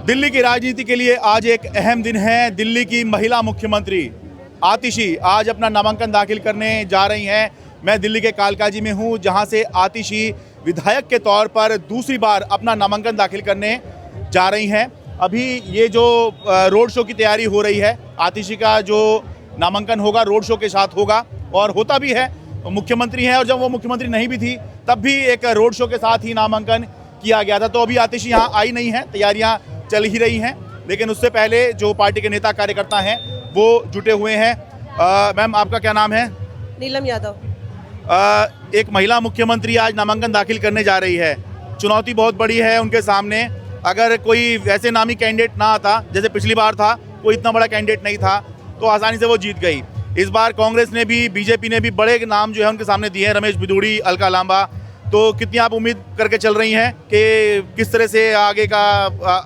दिल्ली की राजनीति के लिए आज एक अहम दिन है। दिल्ली की महिला मुख्यमंत्री आतिशी आज अपना नामांकन दाखिल करने जा रही हैं। मैं दिल्ली के कालकाजी में हूं, जहां से आतिशी विधायक के तौर पर दूसरी बार अपना नामांकन दाखिल करने जा रही हैं। अभी ये जो रोड शो की तैयारी हो रही है, आतिशी का जो नामांकन होगा रोड शो के साथ होगा और होता भी है। मुख्यमंत्री हैं और जब वो मुख्यमंत्री नहीं भी थी तब भी एक रोड शो के साथ ही नामांकन किया गया था। तो अभी आतिशी यहाँ आई नहीं है, तैयारियाँ चल ही रही हैं, लेकिन उससे पहले जो पार्टी के नेता कार्यकर्ता हैं वो जुटे हुए हैं। मैम, आपका क्या नाम है? नीलम यादव। एक महिला मुख्यमंत्री आज नामांकन दाखिल करने जा रही है। चुनौती बहुत बड़ी है उनके सामने। अगर कोई वैसे नामी कैंडिडेट ना आता, जैसे पिछली बार था, कोई इतना बड़ा कैंडिडेट नहीं था, तो आसानी से वो जीत गई। इस बार कांग्रेस ने भी, बीजेपी ने भी बड़े नाम जो है उनके सामने दिए हैं, रमेश बिधूड़ी, अलका लांबा। तो कितनी आप उम्मीद करके चल रही हैं कि किस तरह से आगे का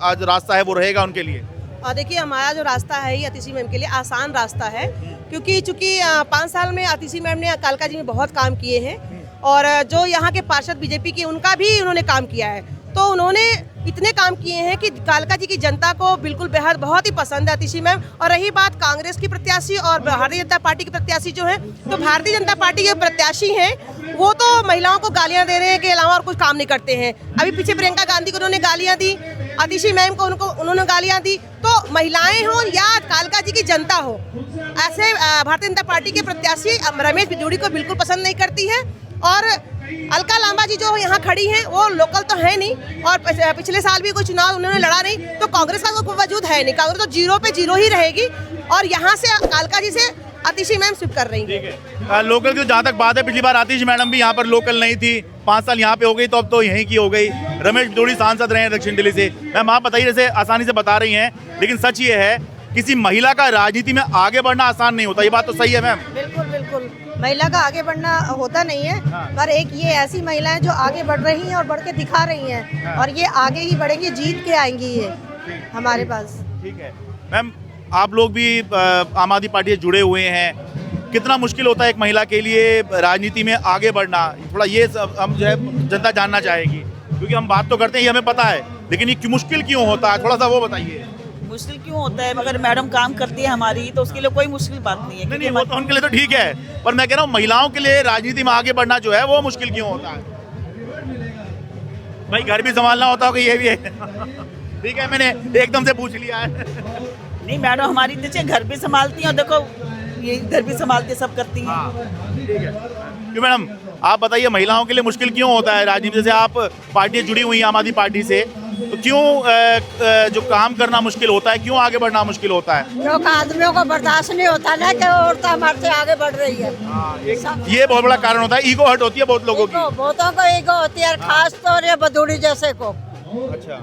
आज रास्ता है वो रहेगा उनके लिए? देखिए, हमारा जो रास्ता है ये आतिशी मैम के लिए आसान रास्ता है, क्योंकि चूंकि 5 साल में आतिशी मैम ने कालकाजी में बहुत काम किए हैं और जो यहाँ के पार्षद बीजेपी के उनका भी उन्होंने काम किया है। तो उन्होंने इतने काम किए हैं कि कालकाजी की जनता को बिल्कुल बेहद बहुत ही पसंद है आतिशी मैम। और रही बात कांग्रेस की प्रत्याशी और भारतीय जनता पार्टी की प्रत्याशी जो है, तो भारतीय जनता पार्टी के प्रत्याशी हैं वो तो महिलाओं को गालियां दे रहे हैं के अलावा और कुछ काम नहीं करते हैं। अभी पीछे प्रियंका गांधी को उन्होंने गालियां दी, आतिशी मैम को उन्होंने गालियां दी। तो महिलाएं हो या कालकाजी की जनता हो, ऐसे भारतीय जनता पार्टी के प्रत्याशी रमेश बिधूड़ी को बिल्कुल पसंद नहीं करती है। और अलका लांबा जी जो यहाँ खड़ी हैं वो लोकल तो है नहीं और पिछले साल भी कोई चुनाव उन्होंने लड़ा नहीं, तो कांग्रेस का कोई वजूद है नहीं। कांग्रेस तो 0 पे 0 ही रहेगी और यहाँ से कालकाजी से आतिशी मैम स्विप कर रही है। लोकल की जहाँ तक बात है, पिछली बार आतिशी मैडम भी यहाँ पर लोकल नहीं थी, 5 साल यहाँ पे हो गई, तो अब तो यहीं की हो गई। रमेश बिधूड़ी सांसद रहे हैं दक्षिण दिल्ली से। मैम, आप बताइए, जैसे आसानी से बता रही हैं, लेकिन सच ये है किसी महिला का राजनीति में आगे बढ़ना आसान नहीं होता। ये बात तो सही है मैम? बिल्कुल बिल्कुल, महिला का आगे बढ़ना होता नहीं है। पर एक ये ऐसी महिलाएं जो आगे बढ़ रही हैं और बढ़ के दिखा रही हैं और ये आगे ही बढ़ेंगी, जीत के आएंगी ये हमारे पास। ठीक है मैम, आप लोग भी आम आदमी पार्टी से जुड़े हुए हैं। कितना मुश्किल होता है एक महिला के लिए राजनीति में आगे बढ़ना? थोड़ा ये हम जो है जनता जानना चाहेगी, क्योंकि हम बात तो करते हैं, ये हमें पता है, लेकिन ये मुश्किल क्यों होता है, थोड़ा सा वो बताइए। मुश्किल क्यों होता है? मगर मैडम काम करती है हमारी, तो उसके लिए कोई मुश्किल बात नहीं है। नहीं, वो तो उनके लिए तो ठीक है, पर मैं कह रहा हूँ महिलाओं के लिए राजनीति में आगे बढ़ना जो है वो मुश्किल क्यों होता है? भाई, घर भी संभालना होता होगा, ये भी है। ठीक है, मैंने एकदम से पूछ लिया है। नहीं, मैडम हमारी देखिए घर भी संभालती हैं और देखो ये इधर भी संभालती, सब करती हैं। ठीक है। क्यों मैडम, आप बताइए, महिलाओं के लिए मुश्किल क्यों होता है राजनीति? जैसे आप पार्टी जुड़ी हुई हैं आम आदमी पार्टी से, तो क्यों जो काम करना मुश्किल होता है, क्यों आगे बढ़ना मुश्किल होता है? क्योंकि आदमियों को बर्दाश्त नहीं होता ना कि औरतें हमारे से आगे बढ़ रही है। ये बहुत बड़ा कारण होता है, ईगो हर्ट होती है बहुत लोगों की। बहुतों को ईगो होती है, खास तौर ये बिधूड़ी जैसे को। अच्छा,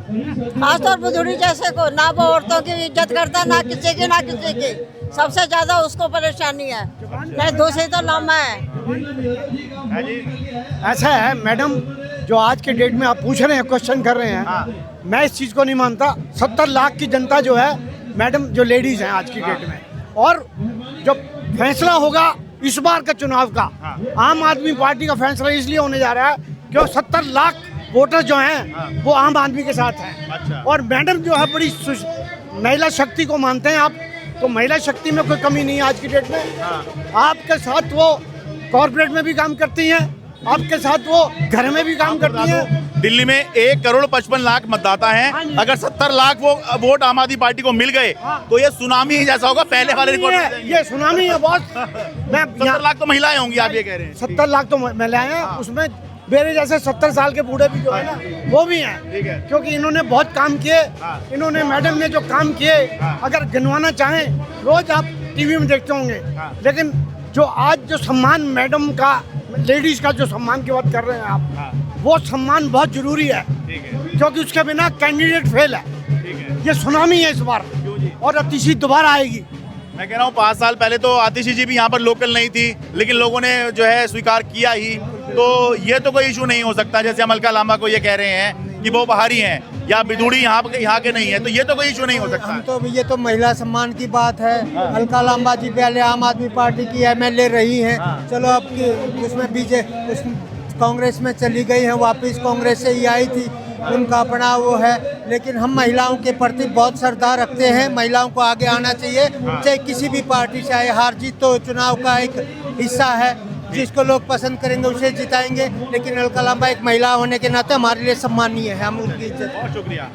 खास तौर बिधूड़ी जैसे को, ना वो औरतों की इज्जत करता, ना किसी की ना किसी की। सबसे ज्यादा उसको परेशानी है, नहीं दूसरी तो लामा है। ऐसा है मैडम, जो आज के डेट में आप पूछ रहे हैं, क्वेश्चन कर रहे हैं, मैं इस चीज़ को नहीं मानता। 70 लाख की जनता जो है मैडम, जो लेडीज़ हैं आज की डेट में, और जो फैसला होगा इस बार का चुनाव का, आम आदमी पार्टी का फैसला इसलिए होने जा रहा है क्योंकि 70 लाख वोटर जो हैं वो आम आदमी के साथ हैं। अच्छा। और मैडम जो है बड़ी महिला शक्ति को मानते हैं आप, तो महिला शक्ति में कोई कमी नहीं है आज की डेट में। आपके साथ वो कॉर्पोरेट में भी काम करती हैं, आपके साथ वो घर में भी काम करती हैं। दिल्ली में 1 करोड़ 55 लाख मतदाता हैं। अगर 70 लाख वो वोट आम आदमी पार्टी को मिल गए तो ये सुनामी ही जैसा होगा, पहले वाले रिकॉर्ड में। ये सुनामी है बहुत। मैं 70 लाख तो महिलाएं होंगी, आप ये कह रहे हैं? 70 लाख तो महिलाएं हैं, उसमें मेरे जैसे 70 साल के बूढ़े भी जो है ना वो भी हैं, क्योंकि इन्होंने बहुत काम किए। इन्होंने, मैडम ने जो काम किए, अगर गिनवाना चाहें, रोज आप टीवी में देखते होंगे, लेकिन जो आज जो सम्मान मैडम का, लेडीज का जो सम्मान की बात कर रहे हैं आप, वो सम्मान बहुत जरूरी है, क्योंकि उसके बिना कैंडिडेट फेल है। ये सुनामी है इस बार, और आतिशी दोबारा आएगी। मैं कह रहा हूँ 5 साल पहले तो आतिशी जी भी यहाँ पर लोकल नहीं थी, लेकिन लोगों ने जो है स्वीकार किया ही, तो ये तो कोई इशू नहीं हो सकता। जैसे हम अलका लांबा को ये कह रहे हैं कि वो बाहरी हैं, या बिधूड़ी यहाँ के नहीं है, तो ये तो कोई इशू नहीं हो सकता। हम तो ये तो महिला सम्मान की बात है। अलका लांबा जी पहले आम आदमी पार्टी की MLA रही हैं, चलो अब उसमें कांग्रेस में चली गई हैं, वापस कांग्रेस से ही आई थी। उनका अपना वो है, लेकिन हम महिलाओं के प्रति बहुत श्रद्धा रखते हैं। महिलाओं को आगे आना चाहिए, चाहे किसी भी पार्टी से आए। हार जीत तो चुनाव का एक हिस्सा है, जिसको लोग पसंद करेंगे उसे जिताएंगे, लेकिन अलका लांबा एक महिला होने के नाते हमारे लिए सम्मानीय है, हम उनकी इज्जत। बहुत शुक्रिया।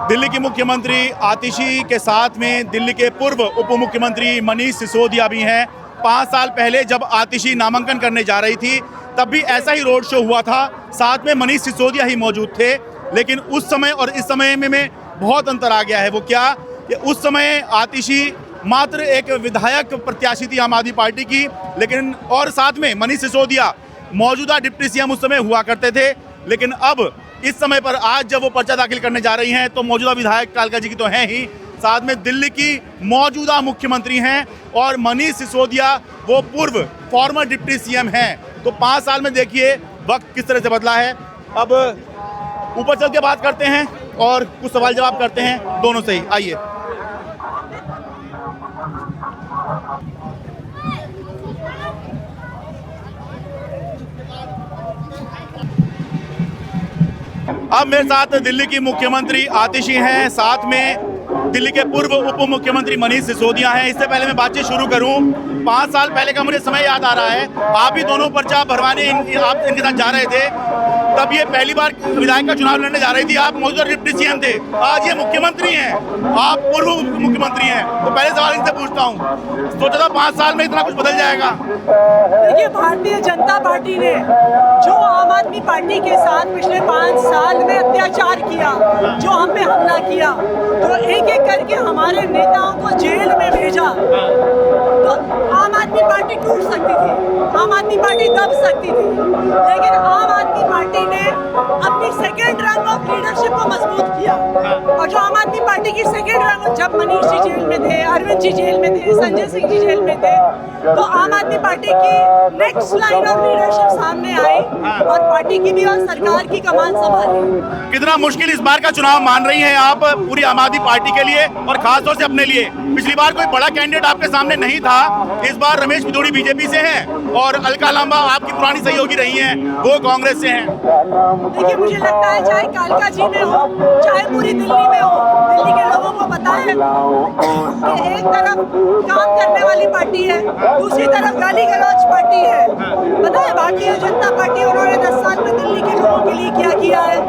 दिल्ली की मुख्यमंत्री आतिशी के साथ में दिल्ली के पूर्व उप मुख्यमंत्री मनीष सिसोदिया भी हैं। 5 साल पहले जब आतिशी नामांकन करने जा रही थी तब भी ऐसा ही रोड शो हुआ था, साथ में मनीष सिसोदिया ही मौजूद थे। लेकिन उस समय और इस समय में बहुत अंतर आ गया है। वो क्या कि उस समय आतिशी मात्र एक विधायक प्रत्याशी थी आम आदमी पार्टी की, लेकिन और साथ में मनीष सिसोदिया मौजूदा डिप्टी सीएम उस समय हुआ करते थे। लेकिन अब इस समय पर आज जब वो पर्चा दाखिल करने जा रही हैं तो मौजूदा विधायक कालका जी की तो हैं ही, साथ में दिल्ली की मौजूदा मुख्यमंत्री हैं और मनीष सिसोदिया वो पूर्व फॉर्मर डिप्टी सीएम हैं। तो 5 साल में देखिए वक्त किस तरह से बदला है। अब ऊपर चल के बात करते हैं और कुछ सवाल जवाब करते हैं दोनों से ही। आइए। अब मेरे साथ दिल्ली की मुख्यमंत्री आतिशी हैं, साथ में दिल्ली के पूर्व उप मुख्यमंत्री मनीष सिसोदिया हैं। इससे पहले मैं बातचीत शुरू करूं, 5 साल पहले का मुझे समय याद आ रहा है। आप भी दोनों पर्चा भरवाने आप इनके साथ जा रहे थे, तब ये पहली बार विधायक का चुनाव लड़ने जा रही थी। आप मौजूदा डिप्टी सीएम थे, आज ये मुख्यमंत्री हैं, आप पूर्व मुख्यमंत्री हैं। तो पहले सवाल इनसे पूछता हूँ, सोचा था 5 साल में इतना कुछ बदल जाएगा? देखिए, भारतीय जनता पार्टी ने जो आम आदमी पार्टी के साथ पिछले 5 साल में अत्याचार किया, जो हम पे हमला किया, तो एक एक करके हमारे नेताओं को जेल में भेजा, तो आम आदमी पार्टी टूट सकती थी, आम आदमी पार्टी दब सकती थी। लेकिन आम आदमी पार्टी ने अपनी सेकेंड रंग ऑफ लीडरशिप को मजबूत किया। और जो आम आदमी पार्टी की सेकेंड रंग, जब मनीष जी जेल में थे, अरविंद जी जेल में थे, संजय सिंह जी जेल में थे, तो आम आदमी पार्टी की नेक्स्ट लाइन ऑफ लीडरशिप सामने आई और पार्टी की भी और सरकार की कमान संभाली। कितना मुश्किल इस बार का चुनाव मान रही हैं आप पूरी आम आदमी पार्टी के लिए और खासतौर से अपने लिए? पिछली बार कोई बड़ा कैंडिडेट आपके सामने नहीं था, इस बार रमेश बिधूड़ी बीजेपी से हैं और अलका लांबा आपकी पुरानी सहयोगी रही हैं, वो कांग्रेस से हैं। देखिए, मुझे लगता है चाहे कालका जी में हो, चाहे पूरी दिल्ली में हो, दिल्ली के लोगों को पता है कि एक तरफ काम करने वाली पार्टी है, दूसरी तरफ गाली गलौज पार्टी है। पता है भारतीय जनता पार्टी, उन्होंने 10 साल में दिल्ली के लोगों के लिए क्या किया है।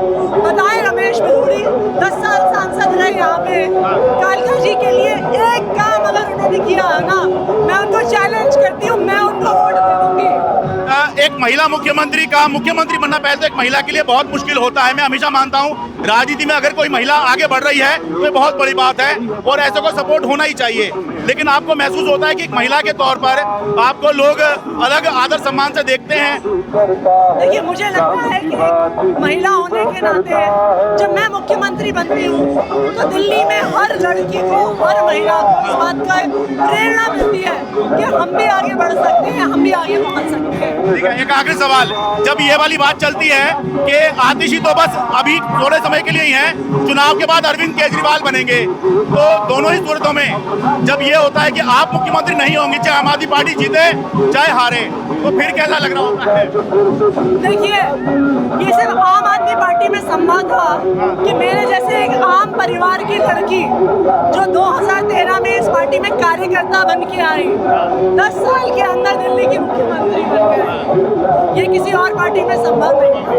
बताए रमेश बिधूड़ी 10 साल सांसद रहे यहाँ पे, कालका जी के लिए एक काम अगर उन्होंने किया है ना, मैं उनको चैलेंज करती हूँ, मैं उनको वोट दे दूंगी। एक महिला मुख्यमंत्री का मुख्यमंत्री बनना पहले तो एक महिला के लिए बहुत मुश्किल होता है। मैं हमेशा मानता हूँ राजनीति में अगर कोई महिला आगे बढ़ रही है तो ये बहुत बड़ी बात है और ऐसे को सपोर्ट होना ही चाहिए। लेकिन आपको महसूस होता है कि एक महिला के तौर पर आपको लोग अलग आदर सम्मान से देखते हैं? देखिए, मुझे लगता है कि एक महिला होने के नाते जब मैं मुख्यमंत्री बनती हूँ तो दिल्ली में हर लड़की को, हर महिला को इस बात का प्रेरणा मिलती है कि हम भी आगे बढ़ सकते हैं, हम भी आगे पहुँच सकते हैं। ठीक है, एक आखिरी सवाल, जब ये वाली बात चलती है कि आतिशी तो बस अभी थोड़े समय के लिए ही है, चुनाव के बाद अरविंद केजरीवाल बनेंगे, तो दोनों ही सूरतों में जब ये होता है कि आप मुख्यमंत्री नहीं होंगे, चाहे आम आदमी पार्टी जीते चाहे हारे, तो फिर कैसा लग रहा होता है? देखिए, ये सिर्फ आम आदमी पार्टी में संभव था कि मेरे जैसे एक आम परिवार की लड़की जो 2013 में इस पार्टी में कार्यकर्ता बन के आई, 10 साल के अंदर दिल्ली की मुख्यमंत्री बन गए। ये किसी और पार्टी में संभव नहीं था।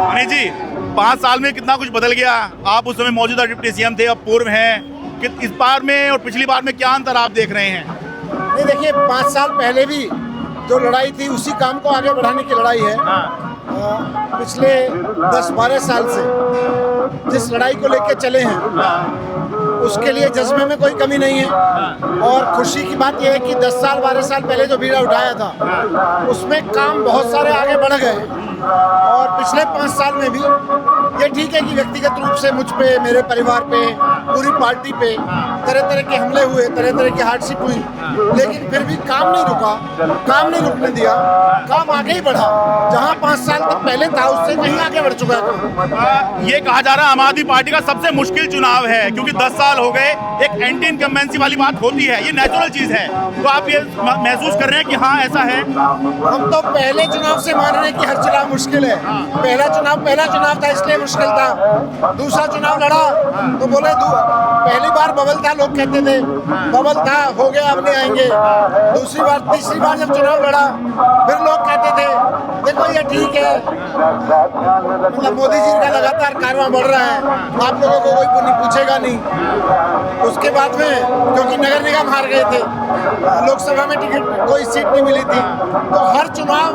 मनीष जी, 5 साल में कितना कुछ बदल गया। आप उस समय मौजूदा डिप्टी सीएम थे, अब पूर्व हैं, कि इस बार में और पिछली बार में क्या अंतर आप देख रहे हैं? नहीं, देखिए, 5 साल पहले भी जो लड़ाई थी उसी काम को आगे बढ़ाने की लड़ाई है। पिछले 10-12 साल से जिस लड़ाई को लेकर चले हैं उसके लिए जज्बे में कोई कमी नहीं है। और खुशी की बात यह है कि 10 साल 12 साल पहले जो बीड़ा उठाया था उसमें काम बहुत सारे आगे बढ़ गए और पिछले 5 साल में भी ये ठीक है कि व्यक्तिगत रूप से मुझ पे, मेरे परिवार पे, पूरी पार्टी पे तरह तरह के हमले हुए, तरह तरह की हार्डशिप हुई, लेकिन फिर भी काम नहीं रुका, काम नहीं रुकने दिया, काम आगे ही बढ़ा। जहाँ 5 साल तक पहले था उससे कहीं आगे बढ़ चुका है। ये कहा जा रहा है आम आदमी पार्टी का सबसे मुश्किल चुनाव है, क्योंकि 10 साल हो गए, एक एंटी इनकम्बेंसी वाली बात होती है, ये नेचुरल चीज है। तो आप ये महसूस कर रहे हैं कि हाँ ऐसा है? हम तो पहले चुनाव से मान रहे हैं कि हर चुनाव मुश्किल है। पहला चुनाव था इसलिए मुश्किल था। दूसरा चुनाव लड़ा तो बोले पहली बार बबल था, लोग कहते थे बबल था, हो गया, अब नहीं आएंगे। दूसरी बार, तीसरी बार जब चुनाव लड़ा फिर लोग कहते थे देखो ये ठीक है, मतलब मोदी जी का लगातार कारवां बढ़ रहा है, आप लोगों को कोई पूछेगा नहीं। उसके बाद में क्योंकि नगर निगम हार गए थे, लोकसभा में टिकट कोई सीट नहीं मिली थी, तो हर चुनाव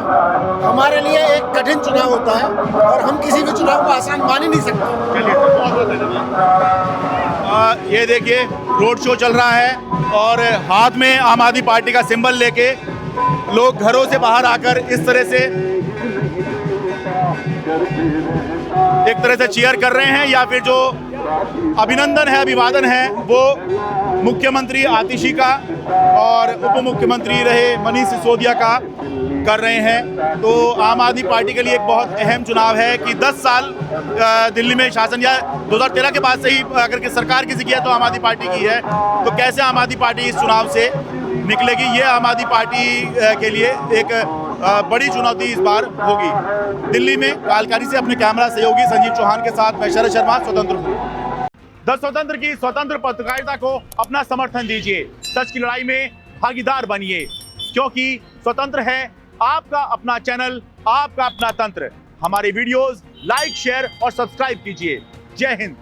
हमारे लिए एक कठिन चुनाव होता है और हम किसी भी चुनाव को आसान मान ही नहीं सकते। चलिए, बहुत बहुत धन्यवाद। ये देखिए रोड शो चल रहा है और हाथ में आम आदमी पार्टी का सिंबल लेके लोग घरों से बाहर आकर इस तरह से एक तरह से चीयर कर रहे हैं, या फिर जो अभिनंदन है, अभिवादन है, वो मुख्यमंत्री आतिशी का और उप मुख्यमंत्री रहे मनीष सिसोदिया का कर रहे हैं। तो आम आदमी पार्टी के लिए एक बहुत अहम चुनाव है कि 10 साल दिल्ली में शासन, या 2013 के बाद से ही अगर कि सरकार किसी की है तो आम आदमी पार्टी की है, तो कैसे आम आदमी पार्टी इस चुनाव से निकलेगी, ये आम आदमी पार्टी के लिए एक बड़ी चुनौती इस बार होगी। दिल्ली में कालकारी से अपने कैमरा सहयोगी संजीव चौहान के साथ मैं शरद शर्मा, स्वतंत्र हूँ। द स्वतंत्र की स्वतंत्र पत्रकारिता को अपना समर्थन दीजिए, सच की लड़ाई में भागीदार बनिए, क्योंकि स्वतंत्र है आपका अपना चैनल, आपका अपना तंत्र। हमारे वीडियोस लाइक, शेयर और सब्सक्राइब कीजिए। जय हिंद,